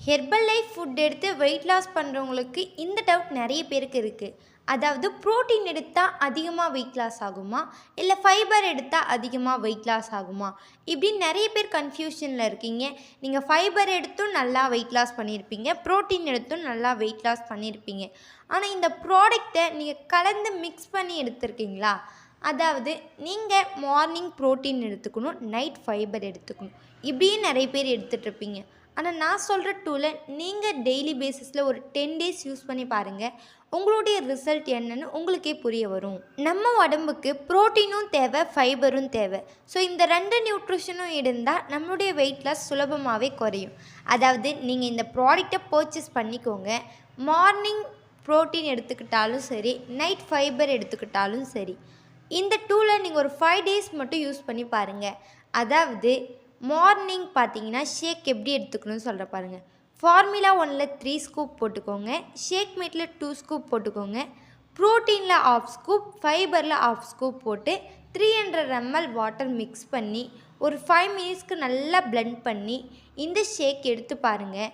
Herbal life food எடுத்து weight loss பண்ணுறவங்களுக்கு இந்த டவுட் நிறைய பேருக்கு இருக்குது. அதாவது புரோட்டீன் எடுத்தால் அதிகமாக வெயிட் லாஸ் ஆகுமா, இல்லை ஃபைபர் எடுத்தால் அதிகமாக வெயிட் லாஸ் ஆகுமா, இப்படின்னு நிறைய பேர் கன்ஃபியூஷனில் இருக்கீங்க. நீங்கள் ஃபைபர் எடுத்தும் நல்லா வெயிட் லாஸ் பண்ணியிருப்பீங்க, ப்ரோட்டீன் எடுத்தும் நல்லா வெயிட் லாஸ் பண்ணியிருப்பீங்க. ஆனால் இந்த ப்ராடக்டை நீங்கள் கலந்து மிக்ஸ் பண்ணி எடுத்துருக்கீங்களா? அதாவது நீங்கள் மார்னிங் ப்ரோட்டீன் எடுத்துக்கணும், நைட் ஃபைபர் எடுத்துக்கணும், இப்படியே நிறைய பேர் எடுத்துகிட்ருப்பீங்க. ஆனால் நான் சொல்கிற டூலை நீங்கள் டெய்லி பேசிஸில் ஒரு 10 டேஸ் யூஸ் பண்ணி பாருங்கள். உங்களுடைய ரிசல்ட் என்னன்னு உங்களுக்கே புரிய வரும். நம்ம உடம்புக்கு ப்ரோட்டீனும் தேவை, ஃபைபரும் தேவை. ஸோ இந்த 2 நியூட்ரிஷனும் இருந்தால் நம்மளுடைய வெயிட் லாஸ் சுலபமாகவே குறையும். அதாவது நீங்கள் இந்த ப்ராடக்டை பர்ச்சேஸ் பண்ணிக்கோங்க. மார்னிங் ப்ரோட்டீன் எடுத்துக்கிட்டாலும் சரி, நைட் ஃபைபர் எடுத்துக்கிட்டாலும் சரி, இந்த டூலை நீங்கள் ஒரு 5 டேஸ் மட்டும் யூஸ் பண்ணி பாருங்கள். அதாவது மார்னிங் பார்த்தீங்கன்னா ஷேக் எப்படி எடுத்துக்கணும்னு சொல்கிற பாருங்கள். ஃபார்முலா 1ல் 3 ஸ்கூப் போட்டுக்கோங்க, ஷேக் மேட்டில் 2 ஸ்கூப் போட்டுக்கோங்க, ப்ரோட்டீனில் 1/2 ஸ்கூப், ஃபைபரில் 1/2 ஸ்கூப் போட்டு 300 ml வாட்டர் மிக்ஸ் பண்ணி ஒரு 5 மினிட்ஸ்க்கு நல்லா பிளெண்ட் பண்ணி இந்த ஷேக் எடுத்து பாருங்கள்.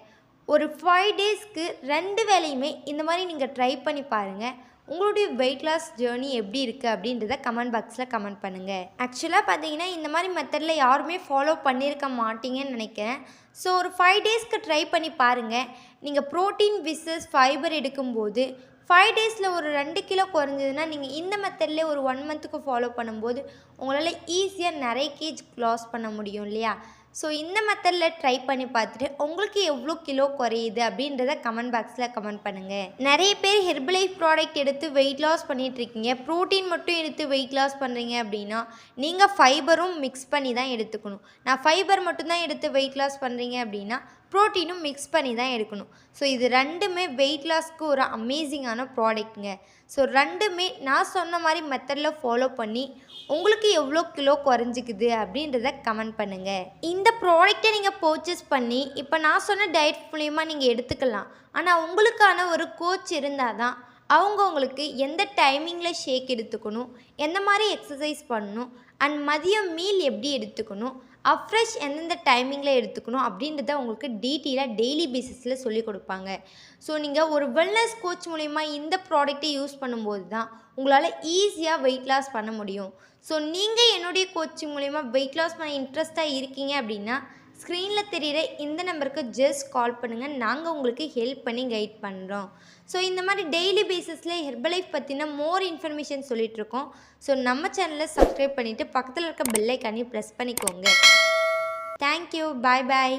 ஒரு 5 டேஸ்க்கு 2 வேளையுமே இந்த மாதிரி நீங்கள் ட்ரை பண்ணி பாருங்கள். உங்களுடைய வெயிட் லாஸ் ஜேர்னி எப்படி இருக்குது அப்படின்றத கமெண்ட் பாக்ஸில் கமெண்ட் பண்ணுங்கள். ஆக்சுவலாக பார்த்தீங்கன்னா இந்த மாதிரி மெத்தடில் யாருமே ஃபாலோ பண்ணியிருக்க மாட்டீங்கன்னு நினைக்கிறேன். ஸோ ஒரு 5 டேஸ்க்கு ட்ரை பண்ணி பாருங்கள். நீங்கள் ப்ரோட்டீன் விசஸ் ஃபைபர் எடுக்கும்போது 5 டேஸில் ஒரு 2 கிலோ குறைஞ்சதுன்னா நீங்கள் இந்த மெத்தட்லேயே ஒரு 1 மந்த்துக்கு ஃபாலோ பண்ணும்போது உங்களால் ஈஸியாக நிறைய கேஜ் லாஸ் பண்ண முடியும் இல்லையா? ஸோ இந்த மெத்தடில் ட்ரை பண்ணி பார்த்துட்டு உங்களுக்கு எவ்வளோ கிலோ குறையுது அப்படின்றத கமெண்ட் பாக்ஸில் கமெண்ட் பண்ணுங்கள். நிறைய பேர் ஹெர்பல் லைஃப் ப்ராடக்ட் எடுத்து வெயிட் லாஸ் பண்ணிகிட்ருக்கீங்க, ப்ரோட்டீன் மட்டும் எடுத்து வெயிட் லாஸ் பண்ணுறீங்க அப்படின்னா நீங்கள் ஃபைபரும் மிக்ஸ் பண்ணி தான் எடுத்துக்கணும். நான் ஃபைபர் மட்டும்தான் எடுத்து வெயிட் லாஸ் பண்ணுறீங்க அப்படின்னா ப்ரோட்டீனும் மிக்ஸ் பண்ணி தான் எடுக்கணும். ஸோ இது ரெண்டுமே வெயிட் லாஸ்க்கு ஒரு அமேசிங்கான ப்ராடக்ட்டுங்க. ஸோ ரெண்டுமே நான் சொன்ன மாதிரி மெத்தடில் ஃபாலோ பண்ணி உங்களுக்கு எவ்வளோ கிலோ குறைஞ்சிக்குது அப்படின்றத கமெண்ட் பண்ணுங்கள். இந்த ப்ராடக்டை நீங்கள் பர்ச்சேஸ் பண்ணி இப்போ நான் சொன்ன டயட் மூலயமா நீங்கள் எடுத்துக்கலாம். ஆனால் உங்களுக்கான ஒரு கோச் இருந்தால் தான் அவங்க உங்களுக்கு எந்த டைமிங்கில் ஷேக் எடுத்துக்கணும், எந்த மாதிரி எக்ஸசைஸ் பண்ணணும், அண்ட் மதியம் மீல் எப்படி எடுத்துக்கணும், அஃப்ரெஷ் எந்தெந்த டைமிங்கில் எடுத்துக்கணும் அப்படின்றத உங்களுக்கு டீட்டெயிலாக டெய்லி பேசிஸில் சொல்லிக் கொடுப்பாங்க. ஸோ நீங்கள் ஒரு வெல்னஸ் கோச் மூலிமா இந்த ப்ராடக்ட்டை யூஸ் பண்ணும்போது தான் உங்களால் ஈஸியாக வெயிட் லாஸ் பண்ண முடியும். ஸோ நீங்கள் என்னுடைய கோச்சிங் மூலிமா வெயிட் லாஸ் பண்ண இன்ட்ரெஸ்ட்டாக இருக்கீங்க அப்படின்னா ஸ்க்ரீனில் தெரிகிற இந்த நம்பருக்கு ஜஸ்ட் கால் பண்ணுங்கள். நாங்கள் உங்களுக்கு ஹெல்ப் பண்ணி கைட் பண்ணுறோம். ஸோ இந்த மாதிரி டெய்லி பேசிஸில் ஹெர்பல் லைஃப் பற்றின மோர் இன்ஃபர்மேஷன் சொல்லிகிட்ருக்கோம். ஸோ நம்ம சேனலை சப்ஸ்கிரைப் பண்ணிவிட்டு பக்கத்தில் இருக்க பெல் ஐக்கானையும் ப்ரெஸ் பண்ணிக்கோங்க. தேங்க்யூ. பாய் பாய்.